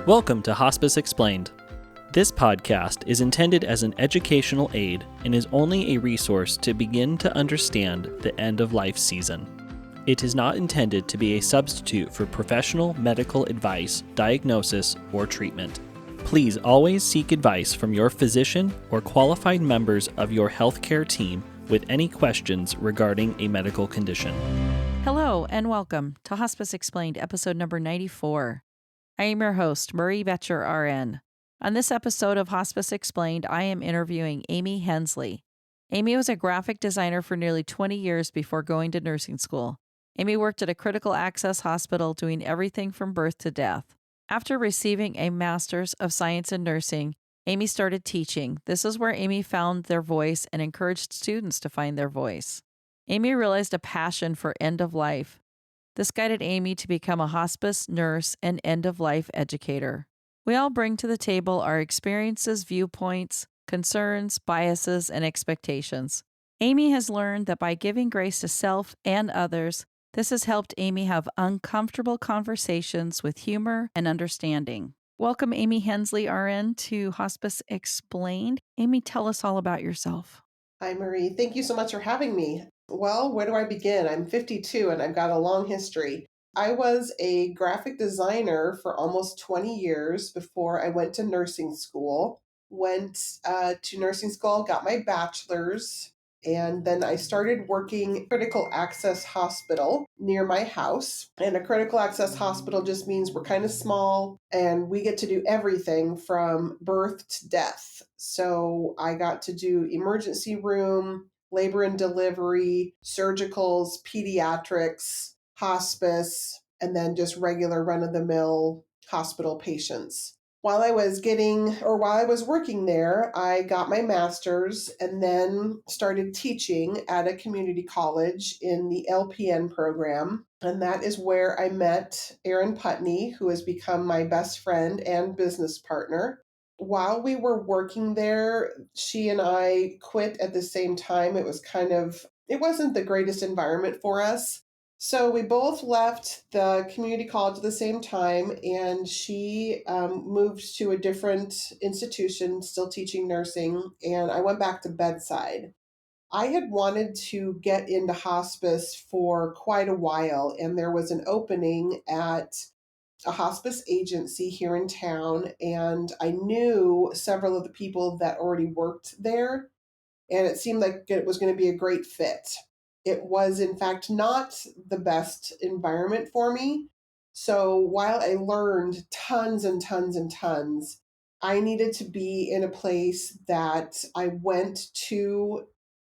Welcome to Hospice Explained. This podcast is intended as an educational aid and is only a resource to begin to understand the end-of-life season. It is not intended to be a substitute for professional medical advice, diagnosis, or treatment. Please always seek advice from your physician or qualified members of your healthcare team with any questions regarding a medical condition. Hello and welcome to Hospice Explained, episode number 94. I am your host, Marie Betcher, RN. On this episode of Hospice Explained, I am interviewing Amy Hensley. Amy was a graphic designer for nearly 20 years before going to nursing school. Amy worked at a critical access hospital doing everything from birth to death. After receiving a Master's of Science in Nursing, Amy started teaching. This is where Amy found their voice and encouraged students to find their voice. Amy realized a passion for end of life. This guided Amy to become a hospice nurse and end-of-life educator. We all bring to the table our experiences, viewpoints, concerns, biases, and expectations. Amy has learned that by giving grace to self and others, this has helped Amy have uncomfortable conversations with humor and understanding. Welcome, Amy Hensley, RN, to Hospice Explained. Amy, tell us all about yourself. Hi, Marie. Thank you so much for having me. Well, where do I begin? I'm 52 and I've got a long history. I was a graphic designer for almost 20 years before I went to nursing school. Went to nursing school, got my bachelor's, and then I started working at critical access hospital near my house. And a critical access hospital just means we're kind of small and we get to do everything from birth to death. So I got to do emergency room, labor and delivery, surgicals, pediatrics, hospice, and then just regular run-of-the-mill hospital patients. While I was working there, I got my master's and then started teaching at a community college in the LPN program. And that is where I met Erin Putney, who has become my best friend and business partner. While we were working there, she and I quit at the same time. It wasn't the greatest environment for us. So we both left the community college at the same time, and she moved to a different institution, still teaching nursing, and I went back to bedside. I had wanted to get into hospice for quite a while, and there was an opening at a hospice agency here in town, and I knew several of the people that already worked there, and it seemed like it was going to be a great fit. It was, in fact, not the best environment for me. So while I learned tons and tons and tons, I needed to be in a place that I went to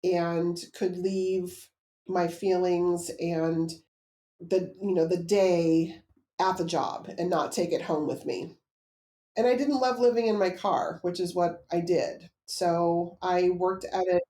and could leave my feelings and the day at the job and not take it home with me. And I didn't love living in my car, which is what I did. So I worked at it.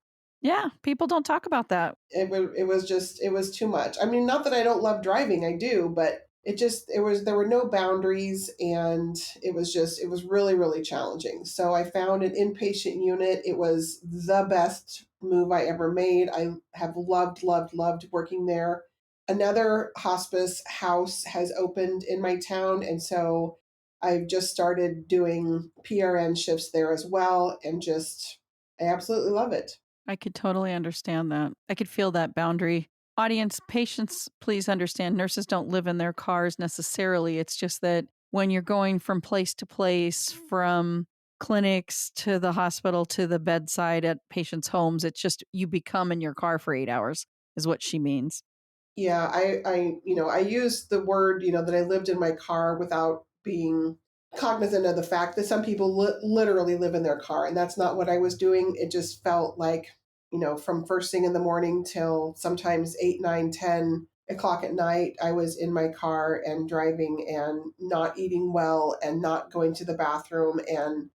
Yeah, people don't talk about that. It was too much. I mean, not that I don't love driving, I do, but there were no boundaries, and it was really, really challenging. So I found an inpatient unit. It was the best move I ever made. I have loved, loved, loved working there. Another hospice house has opened in my town, and so I've just started doing PRN shifts there as well, and I absolutely love it. I could totally understand that. I could feel that boundary. Audience, patients, please understand nurses don't live in their cars necessarily. It's just that when you're going from place to place, from clinics to the hospital to the bedside at patients' homes, it's just you become in your car for 8 hours, is what she means. Yeah, I use the word, that I lived in my car without being cognizant of the fact that some people literally live in their car, and that's not what I was doing. It just felt like, from first thing in the morning till sometimes 8, 9, 10 o'clock at night, I was in my car and driving and not eating well and not going to the bathroom and,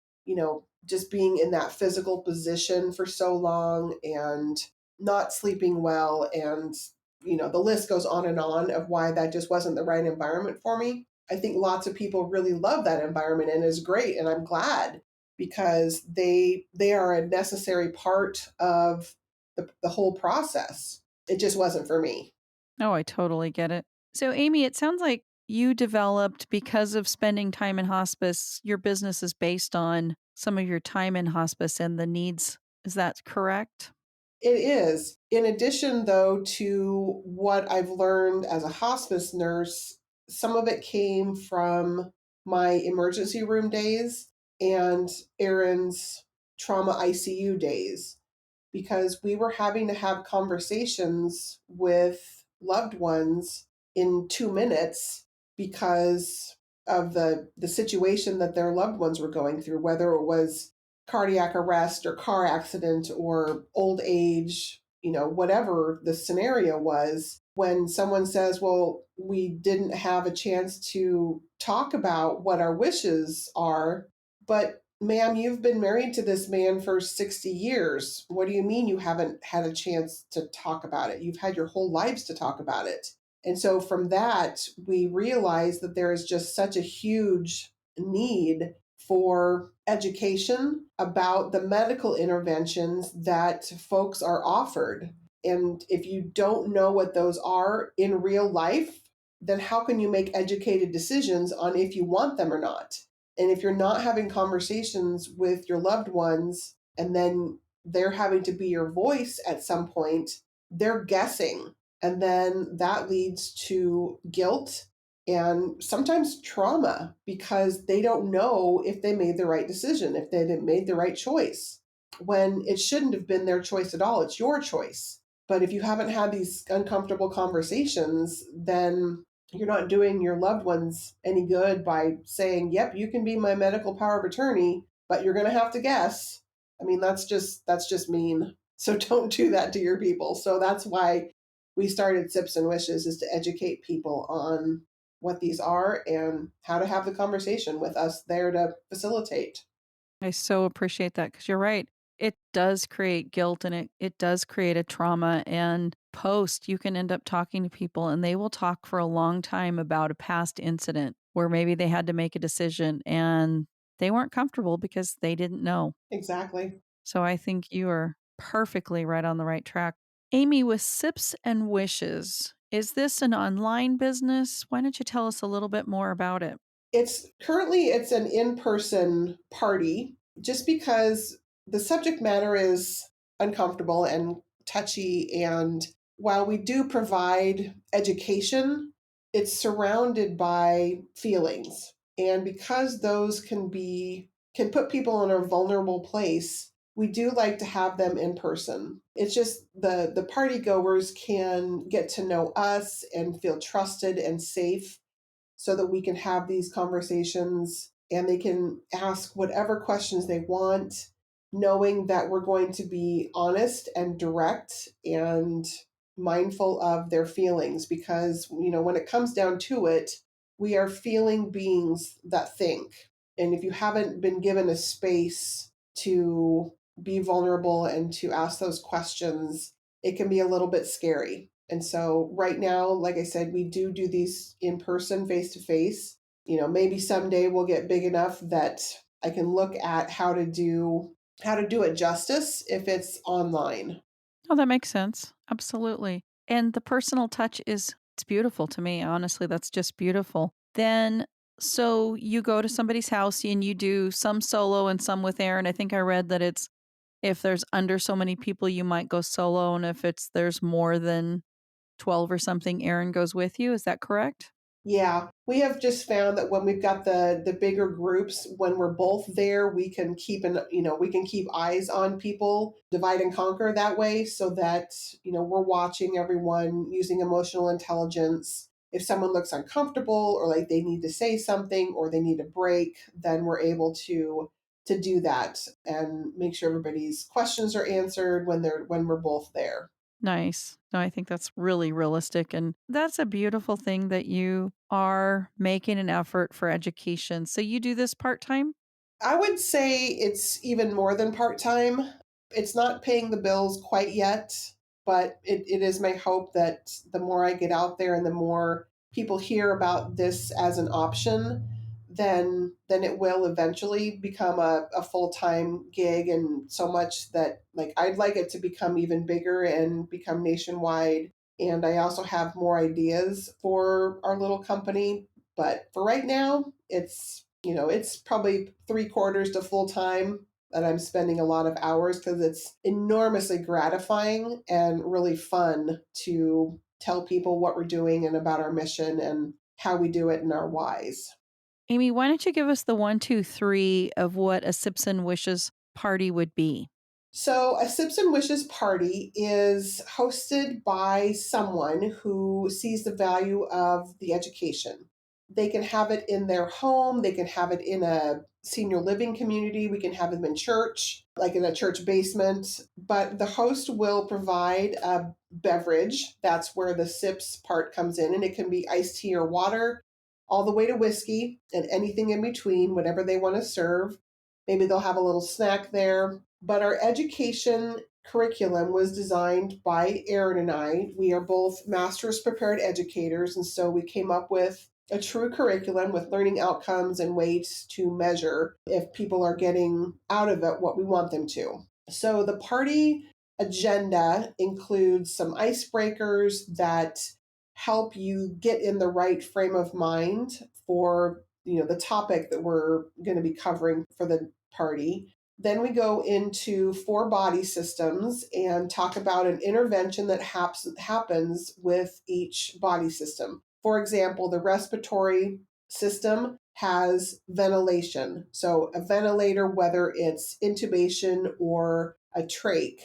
just being in that physical position for so long and not sleeping well, and the list goes on and on of why that just wasn't the right environment for me. I think lots of people really love that environment and is great, and I'm glad because they are a necessary part of the whole process. It just wasn't for me. Oh, I totally get it. So, Amy, it sounds like you developed because of spending time in hospice. Your business is based on some of your time in hospice and the needs. Is that correct? It is. In addition, though, to what I've learned as a hospice nurse, some of it came from my emergency room days and Aaron's trauma ICU days, because we were having to have conversations with loved ones in 2 minutes because of the situation that their loved ones were going through, whether it was cardiac arrest or car accident or old age, whatever the scenario was. When someone says, well, we didn't have a chance to talk about what our wishes are, but ma'am, you've been married to this man for 60 years. What do you mean you haven't had a chance to talk about it? You've had your whole lives to talk about it. And so from that, we realized that there is just such a huge need for education about the medical interventions that folks are offered. And if you don't know what those are in real life, then how can you make educated decisions on if you want them or not? And if you're not having conversations with your loved ones and then they're having to be your voice at some point, they're guessing. And then that leads to guilt and sometimes trauma because they don't know if they made the right decision, if they made the right choice, when it shouldn't have been their choice at all. It's your choice. But if you haven't had these uncomfortable conversations, then you're not doing your loved ones any good by saying, yep, you can be my medical power of attorney, but you're going to have to guess. I mean, that's just mean. So don't do that to your people. So that's why we started Sips and Wishes, is to educate people on what these are and how to have the conversation with us there to facilitate. I so appreciate that because you're right. It does create guilt and it does create a trauma. And post, you can end up talking to people and they will talk for a long time about a past incident where maybe they had to make a decision and they weren't comfortable because they didn't know. Exactly. So I think you are perfectly right on the right track. Amy, with Sips and Wishes, is this an online business? Why don't you tell us a little bit more about it? It's an in-person party just because the subject matter is uncomfortable and touchy, and while we do provide education, it's surrounded by feelings. And because those can put people in a vulnerable place, we do like to have them in person. It's just the party goers can get to know us and feel trusted and safe so that we can have these conversations and they can ask whatever questions they want, knowing that we're going to be honest and direct and mindful of their feelings. Because, when it comes down to it, we are feeling beings that think. And if you haven't been given a space to be vulnerable and to ask those questions, it can be a little bit scary. And so right now, like I said, we do these in person, face to face. Maybe someday we'll get big enough that I can look at how to do it justice if it's online. Oh, that makes sense. Absolutely. And the personal touch it's beautiful to me. Honestly, that's just beautiful. Then, so you go to somebody's house and you do some solo and some with Aaron. I think I read that it's if there's under so many people, you might go solo. And if there's more than 12 or something, Aaron goes with you. Is that correct? Yeah, we have just found that when we've got the bigger groups, when we're both there, we can keep eyes on people, divide and conquer that way, so that we're watching everyone using emotional intelligence. If someone looks uncomfortable or like they need to say something or they need a break, then we're able to do that and make sure everybody's questions are answered when we're both there. Nice. No, I think that's really realistic. And that's a beautiful thing that you are making an effort for education. So you do this part time? I would say it's even more than part time. It's not paying the bills quite yet, but it is my hope that the more I get out there and the more people hear about this as an option, then it will eventually become a full time gig, and so much that like I'd like it to become even bigger and become nationwide. And I also have more ideas for our little company, But for right now, it's probably 3/4 to full time that I'm spending a lot of hours because it's enormously gratifying and really fun to tell people what we're doing and about our mission and how we do it and our whys. Amy, why don't you give us the 1, 2, 3 of what a Sips and Wishes party would be? So, a Sips and Wishes party is hosted by someone who sees the value of the education. They can have it in their home, they can have it in a senior living community, we can have them in church, like in a church basement. But the host will provide a beverage. That's where the sips part comes in, and it can be iced tea or water, all the way to whiskey and anything in between, whatever they want to serve. Maybe they'll have a little snack there. But our education curriculum was designed by Erin and I. We are both master's prepared educators, and so we came up with a true curriculum with learning outcomes and ways to measure if people are getting out of it what we want them to. So the party agenda includes some icebreakers that help you get in the right frame of mind for the topic that we're going to be covering for the party. Then we go into 4 body systems and talk about an intervention that happens with each body system. For example, the respiratory system has ventilation. So a ventilator, whether it's intubation or a trach,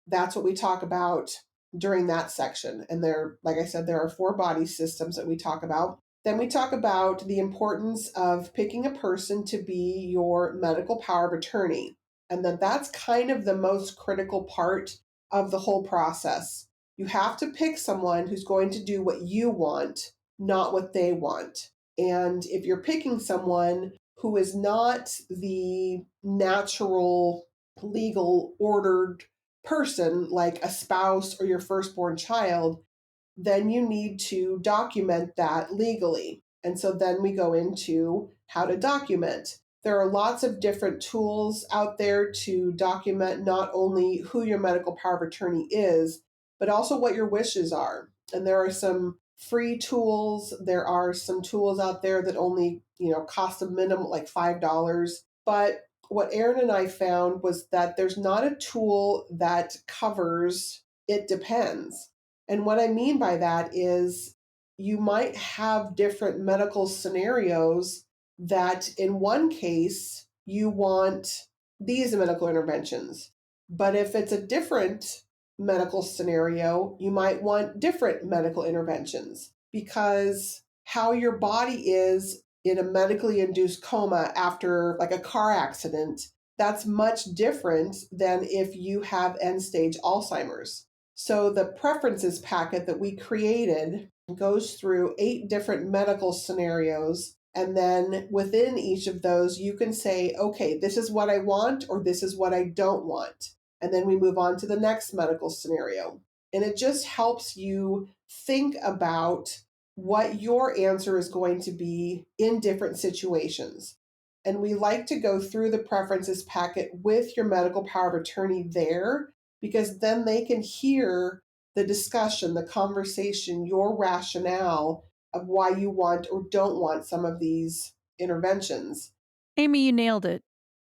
that's what we talk about during that section. And like I said, there are 4 body systems that we talk about. Then we talk about the importance of picking a person to be your medical power of attorney. And then that's kind of the most critical part of the whole process. You have to pick someone who's going to do what you want, not what they want. And if you're picking someone who is not the natural, legal, ordered person, like a spouse or your firstborn child, then you need to document that legally. And so then we go into how to document. There are lots of different tools out there to document not only who your medical power of attorney is, but also what your wishes are. And there are some free tools. There are some tools out there that only, cost a minimum like $5. But what Erin and I found was that there's not a tool that covers it depends. And what I mean by that is you might have different medical scenarios that in one case you want these medical interventions. But if it's a different medical scenario, you might want different medical interventions because how your body is in a medically induced coma after like a car accident, that's much different than if you have end stage Alzheimer's. So the preferences packet that we created goes through 8 different medical scenarios. And then within each of those, you can say, okay, this is what I want, or this is what I don't want. And then we move on to the next medical scenario. And it just helps you think about what your answer is going to be in different situations. And we like to go through the preferences packet with your medical power of attorney there, because then they can hear the discussion, the conversation, your rationale of why you want or don't want some of these interventions. Amy, you nailed it.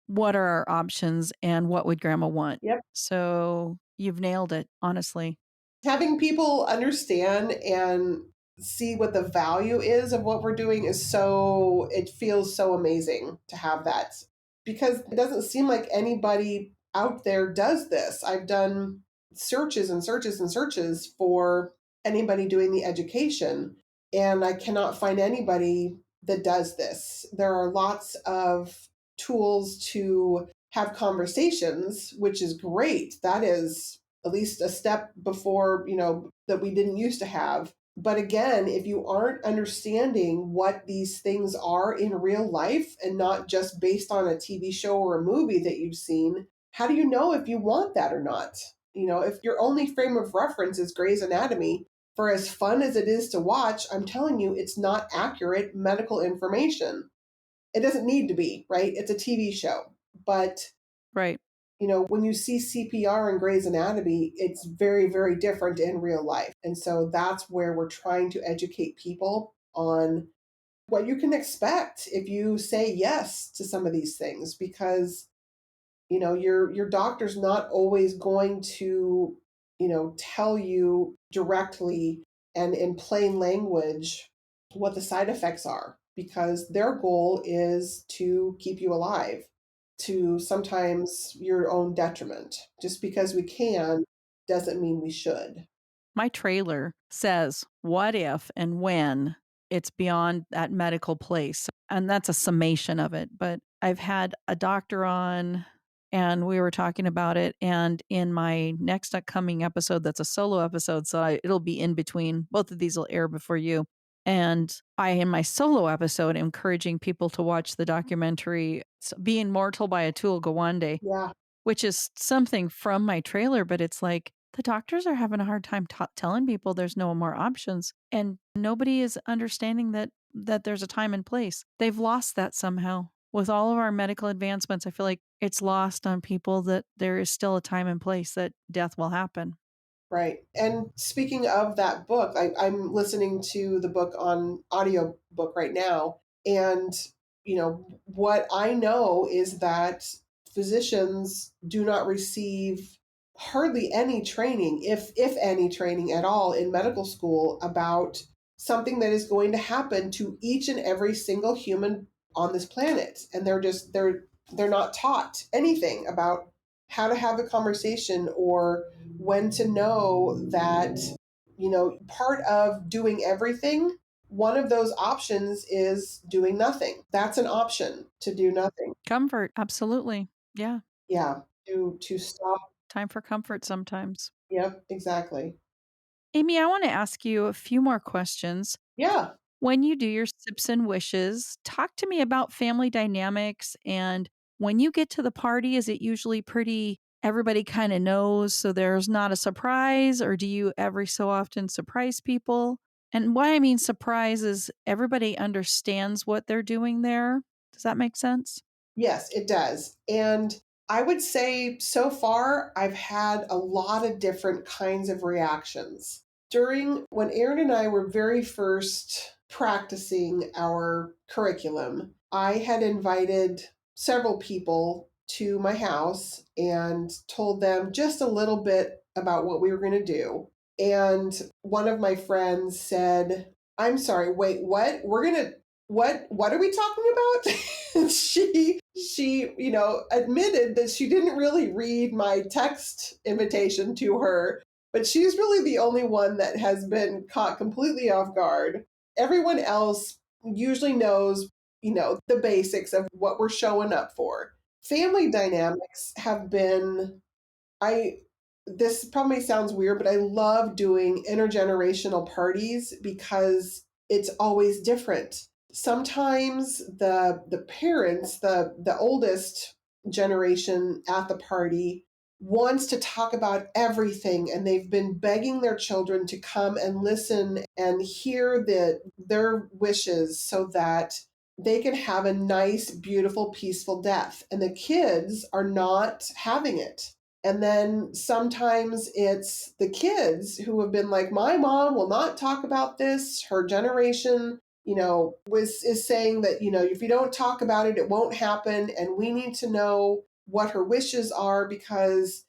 What are our options and what would grandma want? Yep. So you've nailed it, honestly. Having people understand and see what the value is of what we're doing it feels so amazing to have that, because it doesn't seem like anybody out there does this. I've done searches and searches and searches for anybody doing the education, and I cannot find anybody that does this. There are lots of tools to have conversations, which is great. That is at least a step before, that we didn't used to have. But again, if you aren't understanding what these things are in real life and not just based on a TV show or a movie that you've seen, how do you know if you want that or not? If your only frame of reference is Grey's Anatomy, for as fun as it is to watch, I'm telling you, it's not accurate medical information. It doesn't need to be, right? It's a TV show. But Right. when you see CPR and Grey's Anatomy, it's very, very different in real life. And so that's where we're trying to educate people on what you can expect if you say yes to some of these things, because your doctor's not always going to tell you directly and in plain language what the side effects are, because their goal is to keep you alive, to sometimes your own detriment. Just because we can doesn't mean we should. My trailer says what if and when it's beyond that medical place. And that's a summation of it. But I've had a doctor on and we were talking about it. And in my next upcoming episode, that's a solo episode. So it'll be in between. Both of these will air before you. And in my solo episode, encouraging people to watch the documentary, Being Mortal by Atul Gawande, Yeah, which is something from my trailer, but it's like the doctors are having a hard time telling people there's no more options, and nobody is understanding that there's a time and place. They've lost that somehow. With all of our medical advancements, I feel like it's lost on people that there is still a time and place that death will happen. right. And speaking of that book, I'm listening to the book on audio book right now. And, what I know is that physicians do not receive hardly any training, if any training at all in medical school about something that is going to happen to each and every single human on this planet. And they're not taught anything about how to have the conversation or when to know that, part of doing everything, one of those options is doing nothing. That's an option, to do nothing. Comfort, absolutely. Yeah. Yeah, to stop. Time for comfort sometimes. Yep, exactly. Amy, I want to ask you a few more questions. Yeah. When you do your sips and wishes, talk to me about family dynamics. And when you get to the party, is it usually pretty, everybody kind of knows, so there's not a surprise? Or do you every so often surprise people? And why I mean surprise is everybody understands what they're doing there. Does that make sense? Yes, it does. And I would say so far, I've had a lot of different kinds of reactions. During when Aaron and I were very first practicing our curriculum, I had invited several people to my house and told them just a little bit about what we were going to do. And one of my friends said, "I'm sorry, wait, what? What are we talking about?" And she admitted that she didn't really read my text invitation to her, but she's really the only one that has been caught completely off guard. Everyone else usually knows, the basics of what we're showing up for. Family dynamics have been, I this probably sounds weird, but I love doing intergenerational parties because it's always different. Sometimes the parents, the oldest generation at the party, wants to talk about everything, and they've been begging their children to come and listen and hear their wishes so that they can have a nice, beautiful, peaceful death. And the kids are not having it. And then sometimes it's the kids who have been like, my mom will not talk about this. Her generation, is saying that, if you don't talk about it, it won't happen. And we need to know what her wishes are because,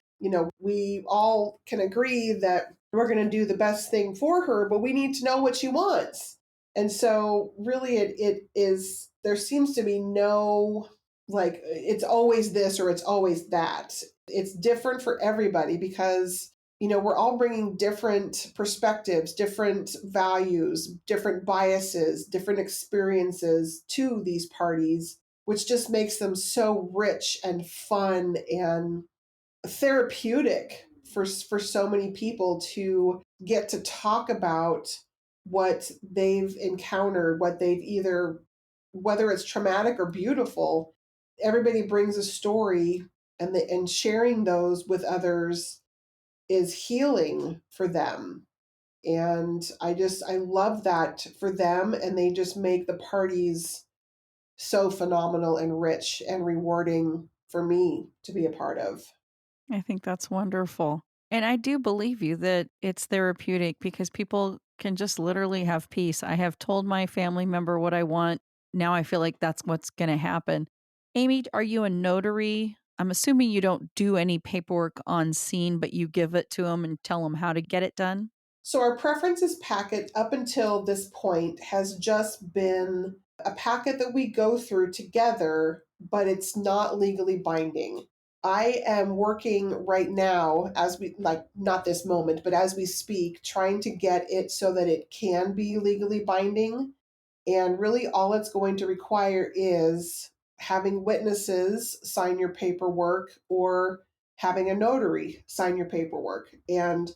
we all can agree that we're going to do the best thing for her, but we need to know what she wants. And so really it is, there seems to be no, like, it's always this or it's always that. It's different for everybody because, we're all bringing different perspectives, different values, different biases, different experiences to these parties, which just makes them so rich and fun and therapeutic for so many people to get to talk about what they've encountered, what they've either, whether it's traumatic or beautiful. Everybody brings a story, and sharing those with others is healing for them. And I love that for them, and they just make the parties so phenomenal and rich and rewarding for me to be a part of. I think that's wonderful. And I do believe you that it's therapeutic because people can just literally have peace. I have told my family member what I want. Now I feel like that's what's going to happen. Amy, are you a notary? I'm assuming you don't do any paperwork on scene, but you give it to them and tell them how to get it done? So our preferences packet up until this point has just been a packet that we go through together, but it's not legally binding. I am working right now as we like not this moment, but as we speak, trying to get it so that it can be legally binding. And really all it's going to require is having witnesses sign your paperwork or having a notary sign your paperwork. And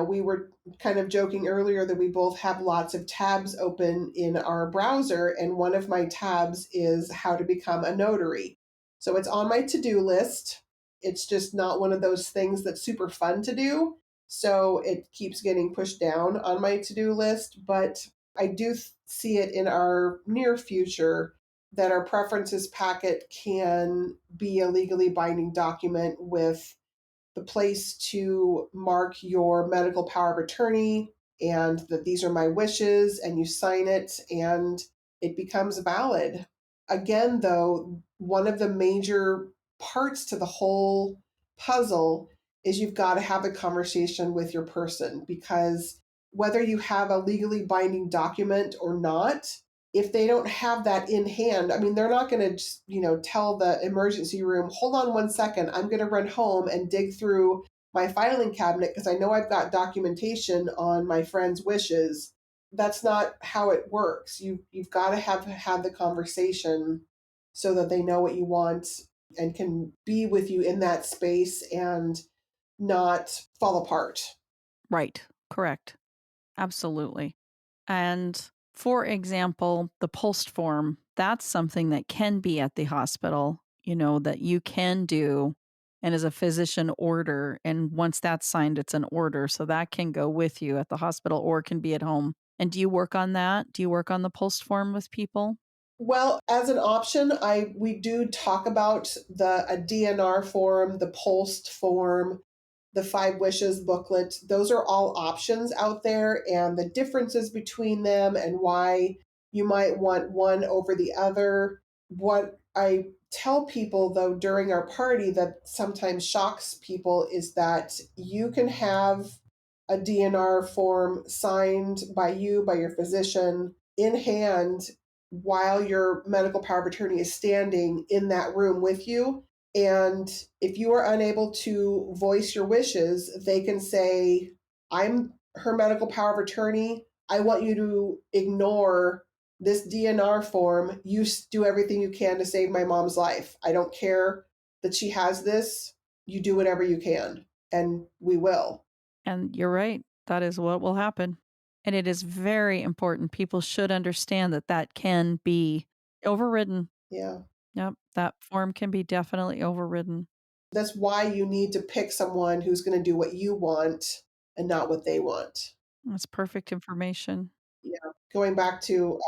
we were kind of joking earlier that we both have lots of tabs open in our browser, and one of my tabs is how to become a notary. So it's on my to-do list. It's just not one of those things that's super fun to do. So it keeps getting pushed down on my to-do list, but I do see it in our near future that our preferences packet can be a legally binding document with the place to mark your medical power of attorney and that these are my wishes, and you sign it and it becomes valid. Again, though, one of the major parts to the whole puzzle is you've got to have a conversation with your person, because whether you have a legally binding document or not, if they don't have that in hand, I mean, they're not going to just, tell the emergency room, hold on 1 second, I'm going to run home and dig through my filing cabinet because I know I've got documentation on my friend's wishes. That's not how it works. You've got to have the conversation so that they know what you want and can be with you in that space and not fall apart. Right. Correct. Absolutely. And for example, the post form, that's something that can be at the hospital, that you can do and as a physician order. And once that's signed, it's an order. So that can go with you at the hospital or can be at home. And do you work on that? Do you work on the post form with people? Well, as an option, we do talk about a DNR form, the post form, the Five Wishes booklet. Those are all options out there, and the differences between them and why you might want one over the other. What I tell people, though, during our party that sometimes shocks people is that you can have a DNR form signed by you, by your physician, in hand while your medical power of attorney is standing in that room with you. And if you are unable to voice your wishes, they can say, I'm her medical power of attorney. I want you to ignore this DNR form. You do everything you can to save my mom's life. I don't care that she has this. You do whatever you can, and we will. And you're right. That is what will happen. And it is very important. People should understand that that can be overridden. Yeah. Yep. That form can be definitely overridden. That's why you need to pick someone who's going to do what you want and not what they want. That's perfect information. Yeah. Going back to,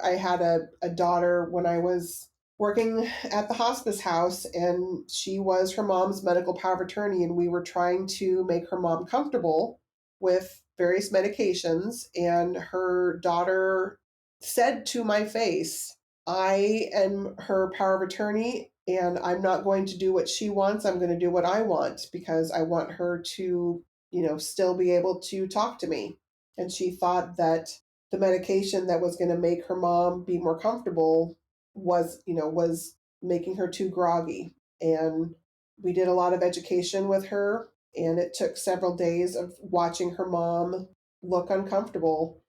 I had a daughter when I was working at the hospice house, and she was her mom's medical power of attorney, and we were trying to make her mom comfortable with various medications. And her daughter said to my face, I am her power of attorney, and I'm not going to do what she wants. I'm going to do what I want because I want her to, still be able to talk to me. And she thought that the medication that was going to make her mom be more comfortable was making her too groggy. And we did a lot of education with her, and it took several days of watching her mom look uncomfortable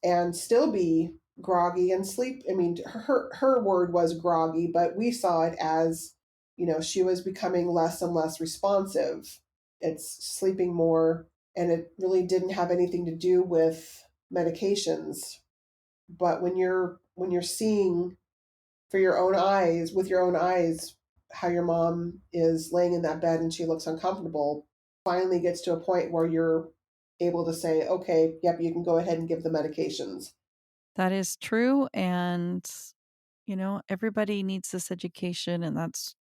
and still be groggy and sleep. I mean, her word was groggy, but we saw it as, she was becoming less and less responsive. It's sleeping more, and it really didn't have anything to do with medications. But when you're seeing for your own eyes, with your own eyes, how your mom is laying in that bed and she looks uncomfortable, finally gets to a point where you're able to say, okay, yep, you can go ahead and give the medications. That is true. And, everybody needs this education. And that's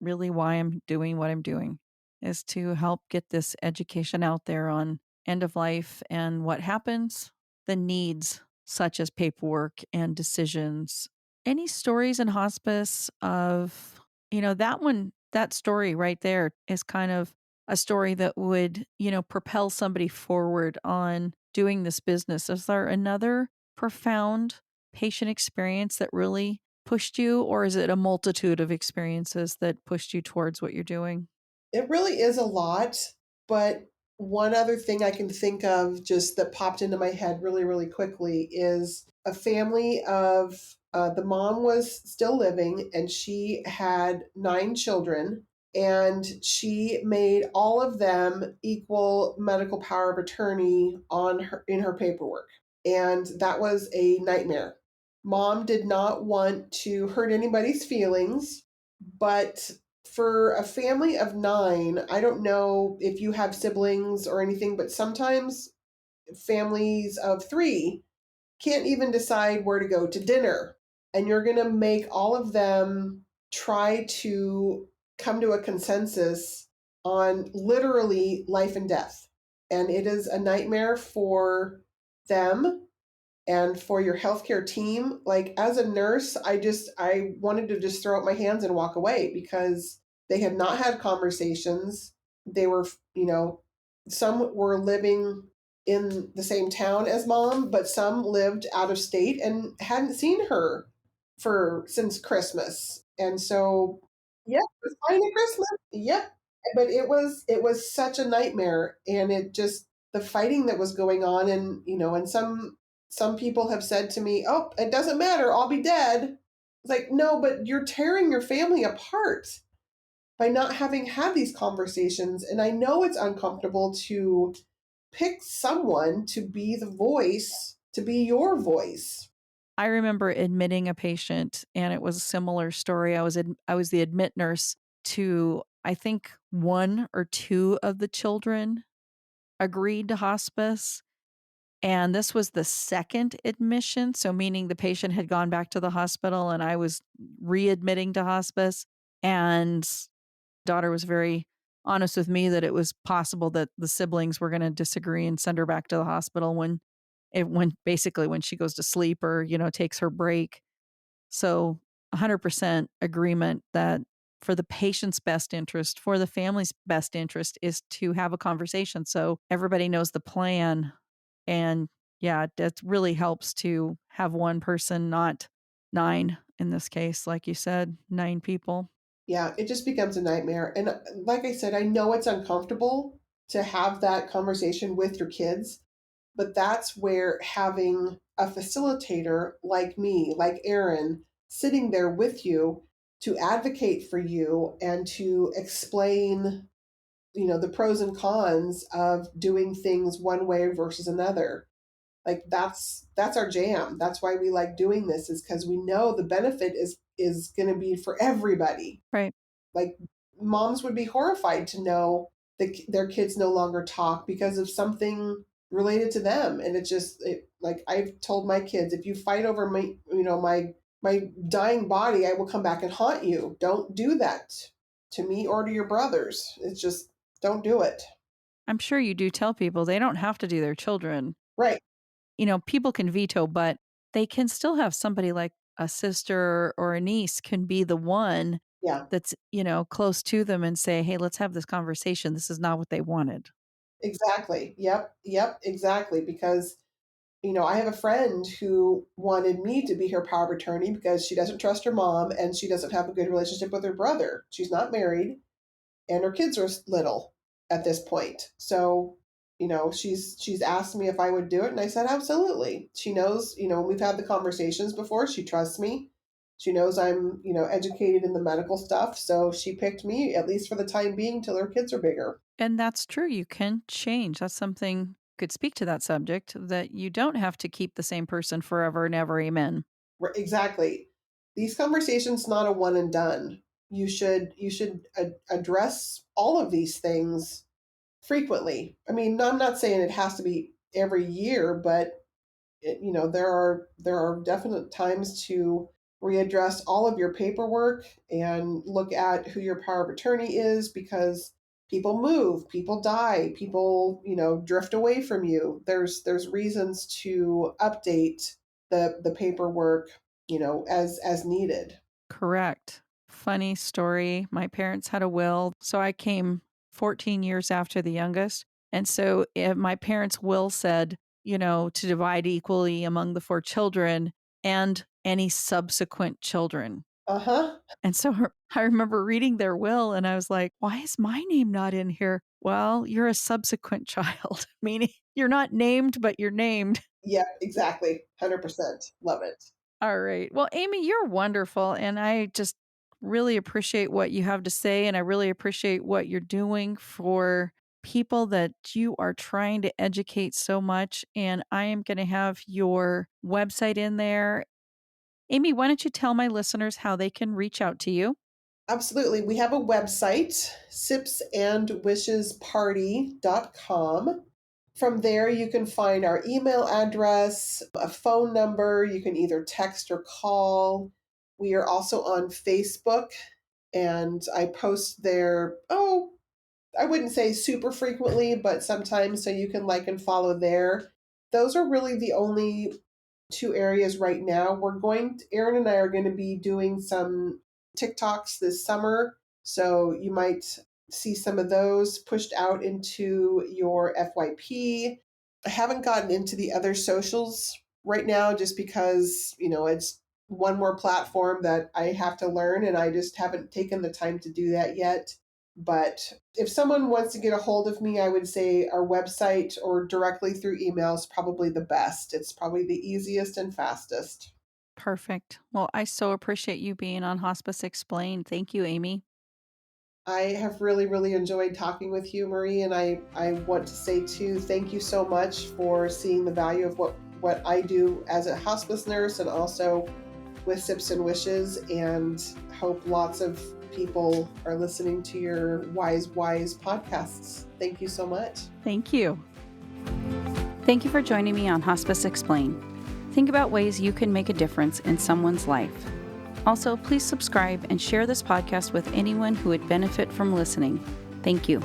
really why I'm doing what I'm doing, is to help get this education out there on end of life and what happens the needs, such as paperwork and decisions. Any stories in hospice of, that story right there is kind of a story that would, propel somebody forward on doing this business. Is there another profound patient experience that really pushed you, or is it a multitude of experiences that pushed you towards what you're doing? It really is a lot, but one other thing I can think of just that popped into my head really, really quickly is a family of the mom was still living and she had 9 children, and she made all of them equal medical power of attorney on her in her paperwork. And that was a nightmare. Mom did not want to hurt anybody's feelings, but for a family of 9, I don't know if you have siblings or anything, but sometimes families of 3 can't even decide where to go to dinner. And you're going to make all of them try to come to a consensus on literally life and death. And it is a nightmare for them and for your healthcare team. Like, as a nurse, I wanted to just throw up my hands and walk away because they had not had conversations. They were, some were living in the same town as mom, but some lived out of state and hadn't seen her for since Christmas. And so, yeah, it was fine at Christmas. Yep. But it was such a nightmare, and it just, the fighting that was going on, and and some people have said to me, "Oh, it doesn't matter, I'll be dead." It's like, no, but you're tearing your family apart by not having had these conversations. And I know it's uncomfortable to pick someone to be the voice, to be your voice. I remember admitting a patient, and it was a similar story. I was the admit nurse to, I think, 1 or 2 of the children agreed to hospice, and this was the second admission, so meaning the patient had gone back to the hospital and I was readmitting to hospice, and daughter was very honest with me that it was possible that the siblings were gonna disagree and send her back to the hospital when basically when she goes to sleep or, takes her break. So 100% agreement that for the patient's best interest, for the family's best interest is to have a conversation so everybody knows the plan. And yeah, that really helps to have one person, not 9 in this case, like you said, 9 people. Yeah, it just becomes a nightmare. And like I said, I know it's uncomfortable to have that conversation with your kids, but that's where having a facilitator like me, like Erin, sitting there with you to advocate for you and to explain, the pros and cons of doing things one way versus another. Like, that's our jam. That's why we like doing this, is because we know the benefit is going to be for everybody. Right. Like, moms would be horrified to know that their kids no longer talk because of something related to them. And like I've told my kids, if you fight over my dying body, I will come back and haunt you. Don't do that to me or to your brothers. It's just, don't do it. I'm sure you do tell people they don't have to do their children. Right. People can veto, but they can still have somebody like a sister or a niece can be the one Yeah. that's, close to them and say, "Hey, let's have this conversation. This is not what they wanted." Exactly. Yep. Yep. Exactly. Because I have a friend who wanted me to be her power of attorney because she doesn't trust her mom and she doesn't have a good relationship with her brother. She's not married and her kids are little at this point. So, she's asked me if I would do it, and I said absolutely. She knows, we've had the conversations before. She trusts me. She knows I'm, educated in the medical stuff, so she picked me, at least for the time being, till her kids are bigger. And that's true. You can change. That's something could speak to that subject that you don't have to keep the same person forever and ever. Amen. Exactly. These conversations not a one and done. You should address all of these things frequently. I mean, I'm not saying it has to be every year, but there are definite times to readdress all of your paperwork and look at who your power of attorney is, because People move, people die, people, drift away from you. There's reasons to update the paperwork, as needed. Correct. Funny story. My parents had a will, so I came 14 years after the youngest. And so my parents' will said, to divide equally among the 4 children and any subsequent children. Uh-huh. And so I remember reading their will and I was like, why is my name not in here? Well, you're a subsequent child, meaning you're not named, but you're named. Yeah, exactly. 100%. Love it. All right. Well, Amy, you're wonderful. And I just really appreciate what you have to say. And I really appreciate what you're doing for people that you are trying to educate so much. And I am going to have your website in there. Amy, why don't you tell my listeners how they can reach out to you? Absolutely. We have a website, sipsandwishesparty.com. From there, you can find our email address, a phone number. You can either text or call. We are also on Facebook, and I post there, I wouldn't say super frequently, but sometimes, so you can like and follow there. Those are really the only two areas right now. Aaron and I are going to be doing some TikToks this summer. So you might see some of those pushed out into your FYP. I haven't gotten into the other socials right now just because, it's one more platform that I have to learn and I just haven't taken the time to do that yet. But if someone wants to get a hold of me, I would say our website or directly through email is probably the best. It's probably the easiest and fastest. Perfect. Well, I so appreciate you being on Hospice Explained. Thank you, Amy. I have really, really enjoyed talking with you, Marie, and I want to say too, thank you so much for seeing the value of what I do as a hospice nurse and also with Sips and Wishes, and hope lots of people are listening to your Wise podcasts. Thank you so much. Thank you. Thank you for joining me on Hospice Explained. Think about ways you can make a difference in someone's life. Also, please subscribe and share this podcast with anyone who would benefit from listening. Thank you.